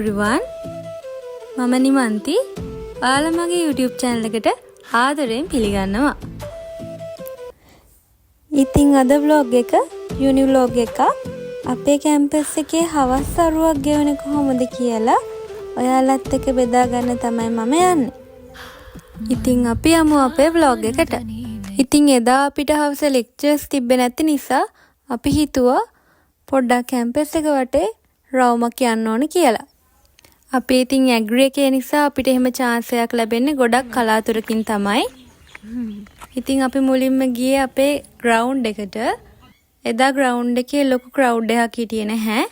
everyone. මම නිමන්ති. ඔයාලා මගේ YouTube channel එකට ආදරයෙන් පිළිගන්නවා. ඉතින් අද vlog එක uni vlog එකක් අපේ campus එකේ හවස් අරුවක් ගෙවන්නේ කොහොමද කියලා ඔයාලත් එක්ක බෙදා ගන්න තමයි මම යන්නේ. ඉතින් අපි යමු අපේ vlog එකට. ඉතින් එදා අපිට හවස lectures තිබ්බේ නැති නිසා අපි හිතුවා පොඩ්ඩක් campus එක වටේ රවුමක් යන්න ඕන කියලා. අපි ඉතින් ඇග්‍රි එකේ නිසා අපිට එහෙම chance එකක් ලැබෙන්නේ ගොඩක් කලාතුරකින් තමයි. ඉතින් අපි මුලින්ම ගියේ අපේ ground එකට. එදා ground එකේ ලොකු crowd එකක් හිටියේ නැහැ.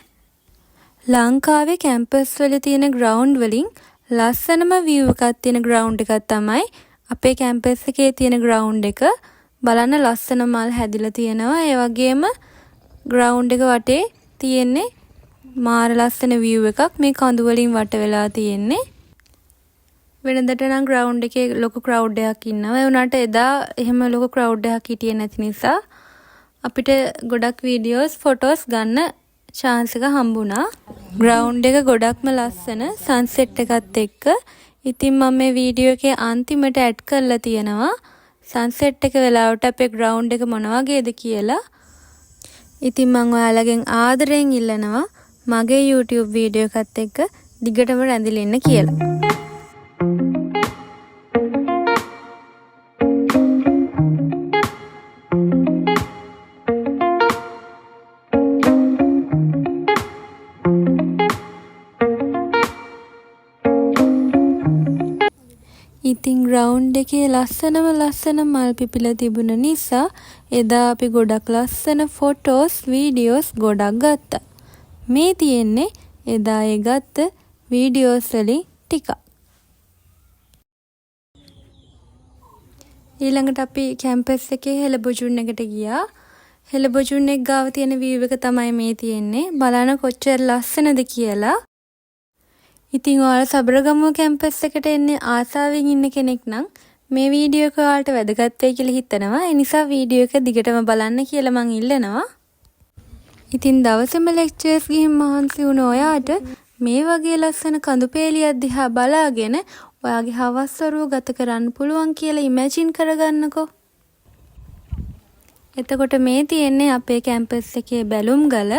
ලංකාවේ campus වල තියෙන ground වලින් ලස්සනම view එකක් තියෙන ground එකක් තමයි අපේ campus එකේ තියෙන ground එක. බලන්න ලස්සන මල් හැදිලා තියෙනවා. ඒ වගේම ground එක වටේ තියෙන්නේ මාර ලස්සන view එකක්. මේ කඳු වලින් වට වෙලා තියෙන්නේ. වෙනදට නම් ground එකේ ලොකු crowd එකක් ඉන්නවා. ඒ වුණාට එදා එහෙම ලොකු crowd එකක් හිටියේ නැති නිසා අපිට ගොඩක් videos photos ගන්න chance එක හම්බුණා. ground එක ගොඩක්ම ලස්සන sunset එකත් එක්ක. ඉතින් මම මේ video එකේ අන්තිමට add කරලා තියෙනවා sunset එක වෙලාවට අපේ ground එක මොන වගේද කියලා. ඉතින් මම ඔයාලගෙන් ආදරෙන් ඉල්ලනවා මගේ YouTube වීඩියෝ එකත් එක්ක දිගටම රැඳිලා ඉන්න කියලා. ඉතින් ground එකේ ලස්සන මල් පිපිලා තිබුණ නිසා එදා අපි ගොඩක් ලස්සන photos videos ගොඩක් ගත්තා. මේ තියෙන්නේ එදා ඒ ගත්ත videos වලින් ටිකක්. ඊළඟට අපි campus එකේ හෙළබොජුන් එකට ගියා. හෙළබොජුන් එක ගාව තියෙන view එක තමයි මේ තියෙන්නේ. බලන්න කොච්චර ලස්සනද කියලා. ඉතින් ඔයාලා සබරගමුව කැම්පස් එකට එන්නේ ආසාවෙන් ඉන්න කෙනෙක් නම් මේ වීඩියෝ එක ඔයාලට වැදගත් වෙයි කියලා හිතනවා. ඒ නිසා වීඩියෝ එක දිගටම බලන්න කියලා මං ඉල්ලනවා. ඉතින් දවසේම ලෙක්චර්ස් ගිහින් මහන්සි වුණ ඔයාට මේ වගේ ලස්සන කඳු පෙළියක් දිහා බලාගෙන ඔයාගේ හවස් වරුව ගත කරන්න පුළුවන් කියලා ඉමැජින් කරගන්නකෝ. එතකොට මේ තියෙන්නේ අපේ කැම්පස් එකේ බැලුම් ගල.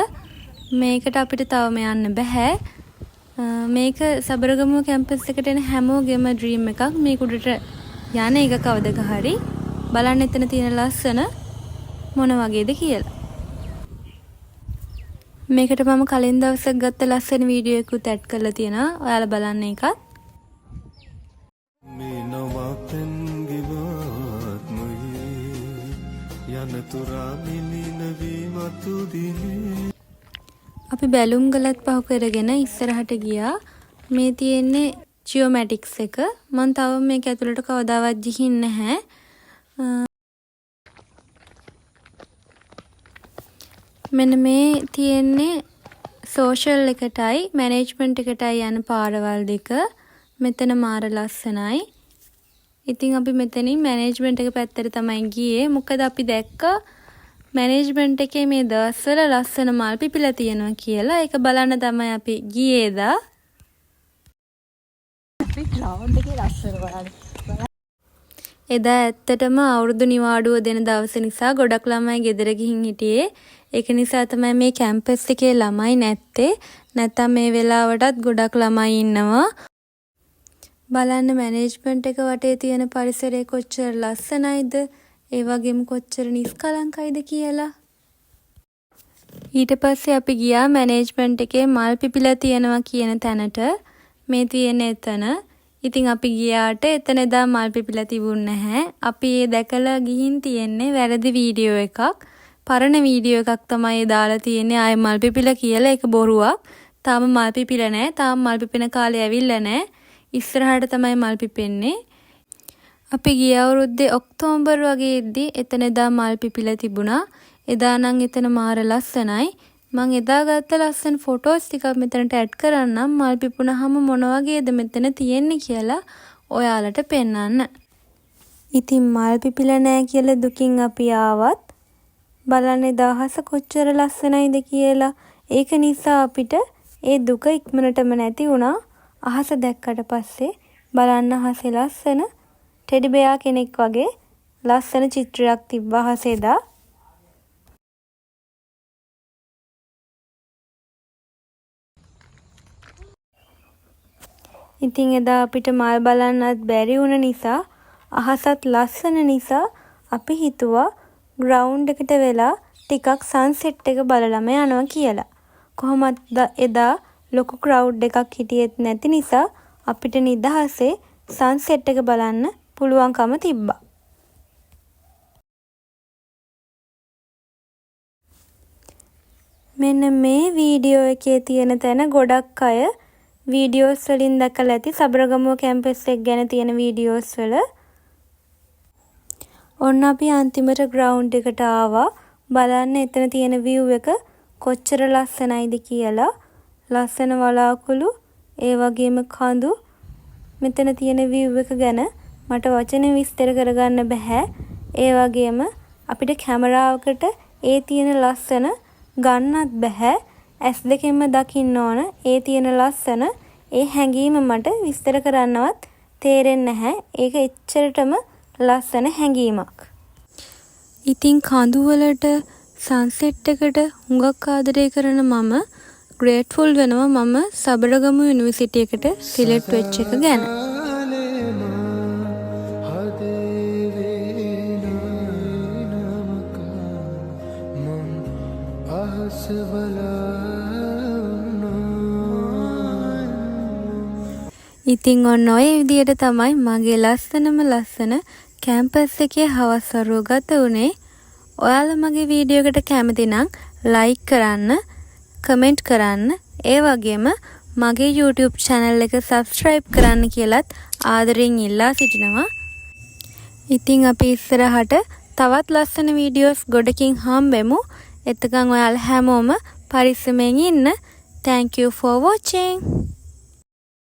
මේකට අපිට තවම යන්න බෑ. මේක සබරගමුව කැම්පස් එකට එන හැමෝගෙම ඩ්‍රීම් එකක්. මේක උඩට යන එක කවදක හරි බලන්න එතන තියෙන ලස්සන මොන වගේද කියලා. මේකට මම කලින් දවසක් ගත්ත ලස්සන වීඩියෝ එකකුත් ඇඩ් කරලා තියෙනවා. ඔයාලා බලන්න ඒකත්. මේ නවතෙන් ගිවත් මොයේ යන තුරා මිලින වීමතු දිනේ. අපි බැලුම් ගලත් පහු කරගෙන ඉස්සරහට ගියා. මේ තියෙන්නේ ජියෝමැටික්ස් එක. මම තවම මේක ඇතුළට කවදාවත් ගිහින් නැහැ. මෙන්න මේ තියෙන්නේ සෝෂල් එකටයි මැනේජ්මන්ට් එකටයි යන පාරවල් දෙක. මෙතන මාර ලස්සනයි. ඉතින් අපි මෙතනින් මැනේජ්මන්ට් එක පැත්තට තමයි ගියේ. මොකද අපි දැක්කා මැනේජ්මන්ට් එකේ මේ දවස්වල ලස්සන මල් පිපිලා තියෙනවා කියලා. ඒක බලන්න තමයි අපි ගියේ දා. අපි ග්‍රවුන්ඩ් එකේ ලස්සන බලන්න. එදා ඇත්තටම අවුරුදු නිවාඩුව දෙන දවස නිසා ගොඩක් ළමයි ගෙදර ගිහින් හිටියේ. ඒක නිසා තමයි මේ කැම්පස් එකේ ළමයි නැත්තේ. නැත්තම් මේ වෙලාවටත් ගොඩක් ළමයි ඉන්නවා. බලන්න මැනේජ්මන්ට් එක වටේ තියෙන පරිසරය කොච්චර ලස්සනයිද. ඒ වගේම කොච්චර නිස්කලංකයිද කියලා. ඊට පස්සේ අපි ගියා මැනේජ්මන්ට් එකේ මල් පිපිලා තියෙනවා කියන තැනට. මේ තියෙන එතන. ඉතින් අපි ගියාට එතන එදා මල් පිපිලා තිබුණ නැහැ. අපි ඒ දැකලා ගිහින් තියෙන්නේ වැරදි වීඩියෝ එකක්. පරණ වීඩියෝ එකක් තමයි දාලා තියෙන්නේ. ආයේ මල් පිපිලා කියලා. ඒක බොරුවක්. තාම මල් පිපිලා නැහැ. තාම මල් පිපෙන කාලේ ඇවිල්ලා නැහැ. ඉස්සරහට තමයි මල් පිපෙන්නේ. අපි ගිය අවුරුද්දේ ඔක්තෝබර් වගේදී එතන එදා මල් පිපිලා තිබුණා. එදා නම් එතන මාර ලස්සනයි. මම එදා ගත්ත ලස්සන ෆොටෝස් ටිකක් මෙතනට ඇඩ් කරන්නම්. මල් පිපුණාම මොන වගේද මෙතන තියෙන්නේ කියලා ඔයාලට පෙන්වන්න. ඉතින් මල් පිපිලා නැහැ කියලා දුකින් අපි ආවත් බලන්න දහස කොච්චර ලස්සනයිද කියලා. ඒක නිසා අපිට ඒ දුක ඉක්මනටම නැති වුණා. අහස දැක්කට පස්සේ බලන්න අහසේ ලස්සන ටෙඩි බෙයා කෙනෙක් වගේ ලස්සන චිත්‍රයක් තිබ්බා අහසේ එදා. ඉතින් එදා අපිට මල් බලන්නත් බැරි වුණ නිසා අහසත් ලස්සන නිසා අපි හිතුවා ග්‍රවුන්ඩ් එකට වෙලා ටිකක් සන්සෙට් එක බලලම යනවා කියලා. කොහොමද එදා ලොකු ක්‍රවුඩ් එකක් හිටියෙත් නැති නිසා අපිට නිදහසේ සන්සෙට් එක බලන්න පුළුවන්කම තිබ්බා. මෙන්න මේ වීඩියෝ එකේ තියෙන තැන ගොඩක් අය වීඩියෝස් වලින් දැකලා ඇති. සබරගමුව කැම්පස් එක ගැන තියෙන වීඩියෝස් වල. ඔන්න අපි අන්තිමට ග්‍රවුන්ඩ් එකට ආවා. බලන්න එතන තියෙන view එක කොච්චර ලස්සනයිද කියලා. ලස්සන වලාකුළු, ඒ වගේම කඳු. මෙතන තියෙන view එක ගැන මට වචන විස්තර කරගන්න බෑ. ඒ වගේම අපිට කැමරාවකට ඒ තියෙන ලස්සන ගන්නත් බෑ. ඇස් දෙකෙන්ම දකින්න ඕන ඒ තියෙන ලස්සන. ඒ හැඟීම මට විස්තර කරන්නවත් තේරෙන්නේ නැහැ. ඒක එච්චරටම ලස්සන හැඟීමක්. ඉතින් කඳු වලට සන්සෙට් එකට හුඟක් ආදරය කරන මම ග්‍රේට්ෆුල් වෙනවා මම සබරගමු යුනිවර්සිටි එකට සිලෙක්ට් වෙච්ච එක ගැන. ඉතින් ඔන්න ඔය විදියට තමයි මගේ ලස්සනම ලස්සන කැම්පස් එකේ හවස් වරුව ගත වුණේ. ඔයාලා මගේ වීඩියෝ එකට කැමති නම් ලයික් කරන්න, කමෙන්ට් කරන්න, ඒ වගේම මගේ YouTube channel එක subscribe කරන්න කියලත් ආදරෙන් ඉල්ලා සිටිනවා. ඉතින් අපි ඉස්සරහට තවත් ලස්සන වීඩියෝස් ගොඩකින් හම්බෙමු. එතකන් ඔයාලා හැමෝම පරිස්සමෙන් ඉන්න. Thank you for watching.